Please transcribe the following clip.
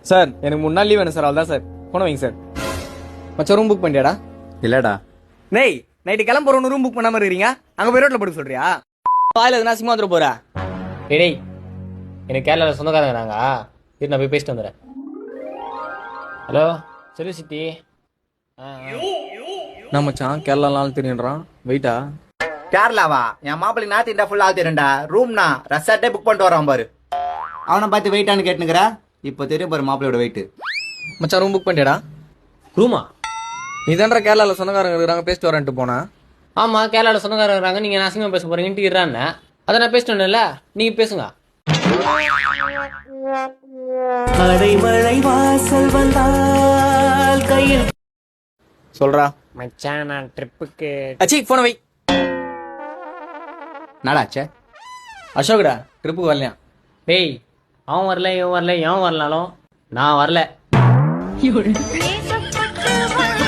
Sir எனக்கு 3 நாள் leave வேணும் சார், அவ்வளோதான் சார். போன வைங்க சார். மச்சம் ரூம் புக் பண்ணியாடா? இல்லடா. நெய் நைட்டு கிளம்புறோன்னு ரூம் புக் பண்ணாம இருக்கிறீங்க, அங்கே போய் ரோட்டில் படுக்க சொல்றியா? வாயில் எதுனா சிம்மா வந்துட போறா. டேய் எனக்கு கேரளாவில் சொந்தக்காரங்க நாங்க இரு, நான் போய் பேசிட்டு வந்துடுறேன். ஹலோ சொல்லு சித்தி. நான் மச்சான் கேரளாலாம் தெரியுன்றான். வெயிட்டா? கேரளாவா? என் மாப்பிள்ளை நார்த் இந்தியா ஃபுல்லா தெரியும்டா. ரூம்னா ரெசார்ட்டே புக் பண்ணிட்டு வரான் பாரு. அவனை பார்த்து வெயிட்டானு கேட்டுனுக்குற. இப்போ தெரியும் பாரு மாப்பிள்ளையோட வெயிட். மச்சான் ரூம் புக் பண்ணியாடா? ரூமா? நீ தான்டா கேரளாவில் சொந்தக்காரங்க இருக்கிறாங்க பேசிட்டு வரேன்ட்டு போனா. ஆமாம் கேரளாவில் சொந்தக்காரங்க இருக்கிறாங்க, நீங்கள் நாசிங்கமாக பேச போகிறீங்கன்ட்டு இருறான்னு அதை நான் பேசிட்டு வந்தேன்ல, நீங்கள் பேசுங்க. அடைமழை வாசல் வந்தால் கையில் சொல்றா மச்சான் நான் ட்ரிப்புக்கு. அச்சி போன வை. நடாச்சே அசோக்டா ட்ரிப்புக்கு வரலையா? டேய் அவன் வரல இவன் வரல எவன் வரலாலும் நான் வரல. நேசப்பட்டு